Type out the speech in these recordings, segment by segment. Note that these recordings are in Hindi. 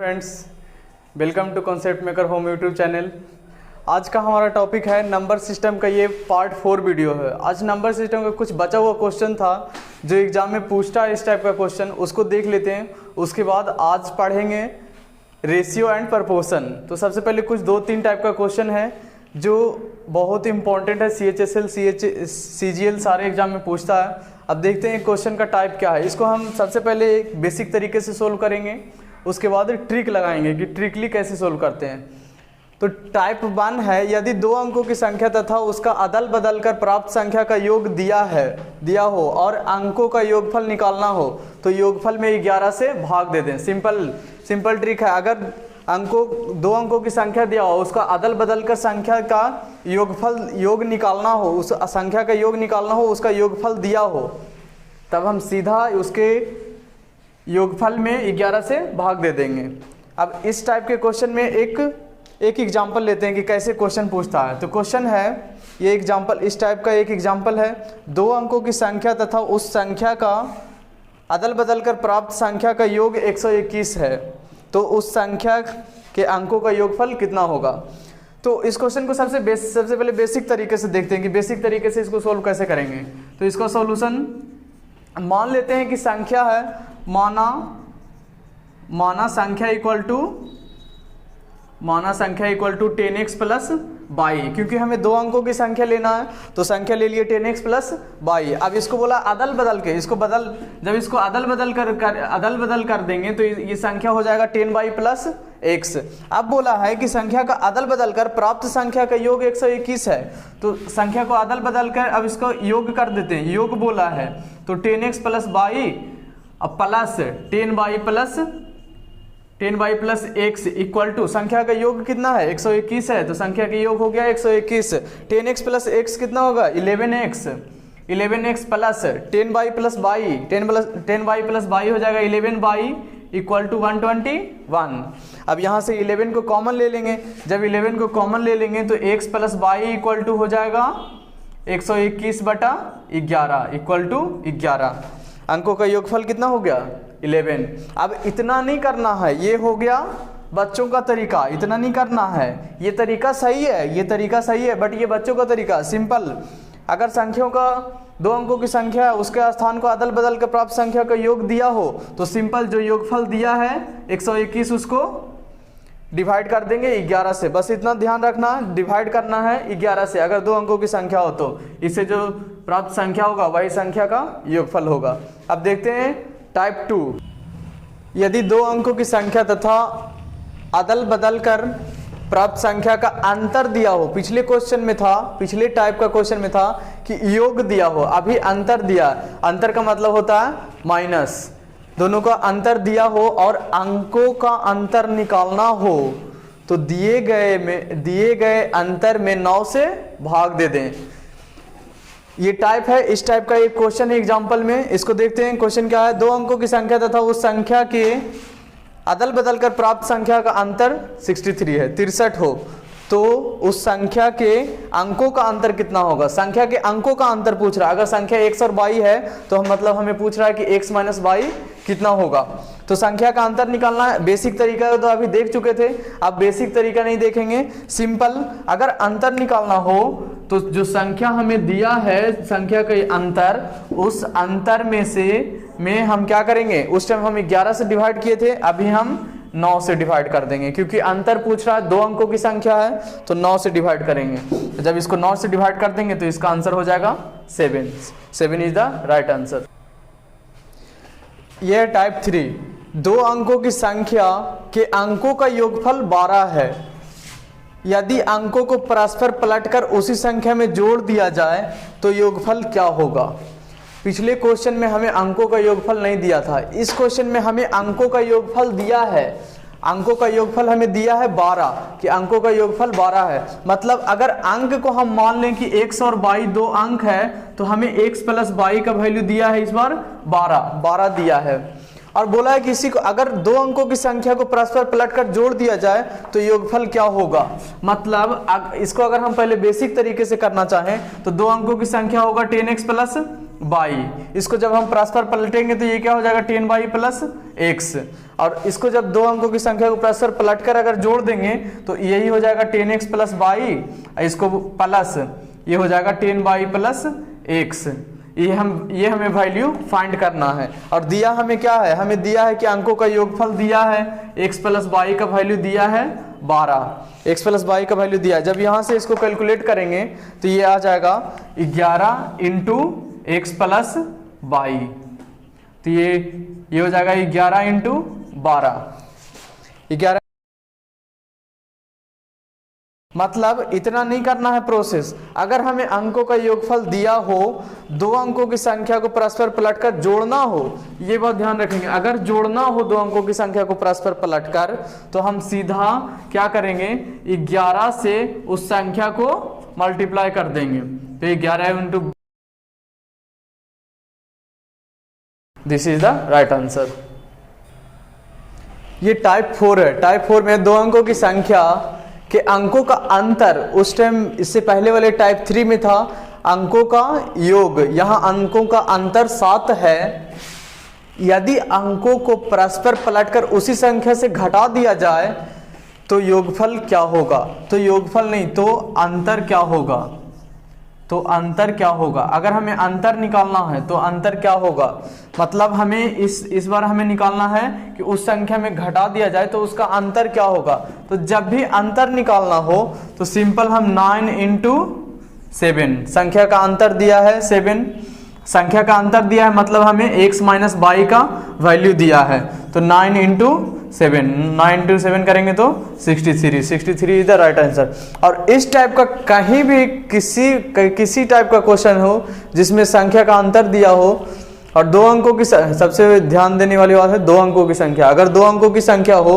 Friends, welcome to concept maker home YouTube channel. आज का हमारा टॉपिक है नंबर सिस्टम का। ये पार्ट 4 वीडियो है। आज नंबर सिस्टम का कुछ बचा हुआ क्वेश्चन था जो एग्जाम में पूछता है, इस टाइप का क्वेश्चन, उसको देख लेते हैं। उसके बाद आज पढ़ेंगे रेशियो एंड प्रपोर्शन। तो सबसे पहले कुछ 2-3 टाइप का क्वेश्चन है जो बहुत इंपॉर्टेंट है। CHSL, CGL सारे एग्जाम में पूछता है। अब देखते हैं क्वेश्चन का टाइप क्या है। इसको हम सबसे पहले एक बेसिक तरीके से सोल्व करेंगे, उसके बाद ट्रिक लगाएंगे कि ट्रिकली कैसे सोल्व करते हैं। तो टाइप 1 है, यदि 2 अंकों की संख्या तथा उसका अदल बदल कर प्राप्त संख्या का योग दिया हो और अंकों का योगफल निकालना हो तो योगफल में 11 से भाग दे दें। सिंपल ट्रिक है। अगर 2 अंकों की संख्या दिया हो, उसका अदल बदल कर संख्या का योग निकालना हो, उस संख्या का योग निकालना हो, उसका योगफल दिया हो, तब हम सीधा उसके योगफल में 11 से भाग दे देंगे। अब इस टाइप के क्वेश्चन में एक एग्जाम्पल लेते हैं कि कैसे क्वेश्चन पूछता है। तो क्वेश्चन है ये एग्जाम्पल, इस टाइप का एक एग्जाम्पल है। 2 अंकों की संख्या तथा उस संख्या का अदल बदल कर प्राप्त संख्या का योग 121 है, तो उस संख्या के अंकों का योगफल कितना होगा। तो इस क्वेश्चन को सबसे पहले बेसिक तरीके से देखते हैं कि बेसिक तरीके से इसको सोल्व कैसे करेंगे। तो इसका सॉल्यूशन मान लेते हैं कि संख्या है, माना संख्या इक्वल टू 10x प्लस 22, क्योंकि हमें 2 अंकों की संख्या लेना है तो संख्या ले लिए 10x प्लस 22। अब इसको बोला अदल बदल के, जब इसको अदल बदल कर देंगे तो ये संख्या हो जाएगा 10y प्लस x। अब बोला है कि संख्या का अदल बदल कर प्राप्त संख्या का योग 121 है, तो संख्या को अदल बदल कर अब इसको योग कर देते हैं। योग बोला है तो 10x प्लस 22 अब plus 10y plus x equal to संख्या का योग कितना है 121 है, तो संख्या का योग हो गया 121। 10x प्लस x कितना होगा 11x प्लस 10y प्लस 22 हो जाएगा 11y इक्वल टू 121। अब यहाँ से 11 को कॉमन ले लेंगे। जब 11 को कॉमन ले लेंगे तो x प्लस 22 इक्वल टू हो जाएगा 121/11 इक्वल टू 11। अंकों का योगफल कितना हो गया 11। अब इतना नहीं करना है, ये हो गया बच्चों का तरीका, इतना नहीं करना है। ये तरीका सही है, बट ये बच्चों का तरीका सिंपल। अगर संख्याओं का 2 अंकों की संख्या है, उसके स्थान को अदल बदल कर प्राप्त संख्या का योग दिया हो तो सिंपल जो योगफल दिया है 121 उसको डिवाइड कर देंगे 11 से। बस इतना ध्यान रखना, डिवाइड करना है 11 से। अगर 2 अंकों की संख्या हो तो इससे जो प्राप्त संख्या होगा वही संख्या का योगफल होगा। अब देखते हैं टाइप 2। यदि 2 अंकों की संख्या तथा अदल बदल कर प्राप्त संख्या का अंतर दिया हो, पिछले टाइप का क्वेश्चन में था कि योग दिया हो, अभी अंतर दिया। अंतर का मतलब होता है माइनस, दोनों का अंतर दिया हो और अंकों का अंतर निकालना हो तो दिए गए अंतर में 9 से भाग दे दें। ये टाइप है, इस टाइप का एक क्वेश्चन है एग्जांपल में। इसको देखते हैं। क्वेश्चन क्या है, 2 अंकों की संख्या तथा उस संख्या के अदल बदल कर प्राप्त संख्या का अंतर 63 है, 63 हो तो उस संख्या के अंकों का अंतर कितना होगा। संख्या के अंकों का अंतर पूछ रहा है। अगर संख्या x और y है तो मतलब हमें पूछ रहा है कि x माइनस y कितना होगा। तो संख्या का अंतर निकालना है। बेसिक तरीका तो अभी देख चुके थे, अब बेसिक तरीका नहीं देखेंगे। सिंपल, अगर अंतर निकालना हो तो जो संख्या हमें दिया है, संख्या का अंतर, उस अंतर में हम क्या करेंगे, उस टाइम हम 11 से डिवाइड किए थे, अभी हम 9 से डिवाइड कर देंगे, क्योंकि अंतर पूछ रहा है, 2 अंकों की संख्या है तो 9 से डिवाइड करेंगे। जब इसको 9 से डिवाइड कर देंगे तो इसका आंसर हो जाएगा 7 इज द राइट आंसर। यह टाइप 3। 2 अंकों की संख्या के अंकों का योगफल 12 है। यदि अंकों को परस्पर पलटकर उसी संख्या में जोड़ दिया जाए तो योगफल क्या होगा। पिछले क्वेश्चन में हमें अंकों का योगफल नहीं दिया था, इस क्वेश्चन में हमें अंकों का योगफल दिया है। अंकों का योगफल हमें दिया है 12, कि अंकों का योगफल 12 है। मतलब अगर अंक को हम मान लें कि x और y 2 अंक है तो हमें x प्लस y का वैल्यू दिया है इस बार 12 दिया है। और बोला है कि इसी को अगर 2 अंकों की संख्या को परस्पर पलटकर जोड़ दिया जाए तो योगफल क्या होगा। मतलब इसको अगर हम पहले बेसिक तरीके से करना चाहें तो 2 अंकों की संख्या होगा 10x प्लस बाई, इसको जब हम परस्पर पलटेंगे तो ये क्या हो जाएगा 10y प्लस x, और इसको जब दो अंकों की संख्या को परस्पर पलटकर अगर जोड़ देंगे तो यही हो जाएगा 10x प्लस y, इसको प्लस ये हो जाएगा 10y प्लस x। ये हमें वैल्यू फाइंड करना है। और दिया हमें क्या है, हमें दिया है कि अंकों का योगफल दिया है, x प्लस वाई का वैल्यू दिया है 12, x प्लस वाई का वैल्यू दिया है। जब यहाँ से इसको कैलकुलेट करेंगे तो ये आ जाएगा 11 इंटू एक्स प्लस वाई, तो ये हो जाएगा 11 इंटू 12, 11। मतलब इतना नहीं करना है प्रोसेस। अगर हमें अंकों का योगफल दिया हो, दो अंकों की संख्या को परस्पर पलटकर जोड़ना हो, ये बात ध्यान रखेंगे। अगर जोड़ना हो दो अंकों की संख्या को परस्पर पलटकर तो हम सीधा क्या करेंगे, 11 से उस संख्या को मल्टीप्लाई कर देंगे, तो 11 into, this is the right answer. ये टाइप 4 है। टाइप 4 में दो अंकों की संख्या के अंकों का अंतर, उस टाइम इससे पहले वाले टाइप 3 में था अंकों का योग, यहाँ अंकों का अंतर 7 है। यदि अंकों को परस्पर पलटकर उसी संख्या से घटा दिया जाए तो योगफल क्या होगा, तो योगफल नहीं तो अंतर क्या होगा, तो अंतर क्या होगा। अगर हमें अंतर निकालना है तो अंतर क्या होगा, मतलब हमें इस बार हमें निकालना है कि उस संख्या में घटा दिया जाए तो उसका अंतर क्या होगा। तो जब भी अंतर निकालना हो तो सिंपल हम 9 इंटू 7, संख्या का अंतर दिया है 7, संख्या का अंतर दिया है मतलब हमें x माइनस वाई का वैल्यू दिया है, तो 9 इंटू 7, 9 इंटू 7 करेंगे तो 63 इज द राइट आंसर। और इस टाइप का कहीं भी किसी टाइप का क्वेश्चन हो जिसमें संख्या का अंतर दिया हो और दो अंकों की, सबसे ध्यान देने वाली बात है दो अंकों की संख्या, अगर दो अंकों की संख्या हो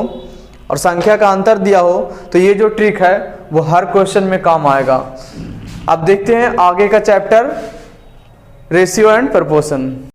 और संख्या का अंतर दिया हो तो ये जो ट्रिक है वो हर क्वेश्चन में काम आएगा। अब देखते हैं आगे का चैप्टर, रेशियो एंड प्रोपोर्शन।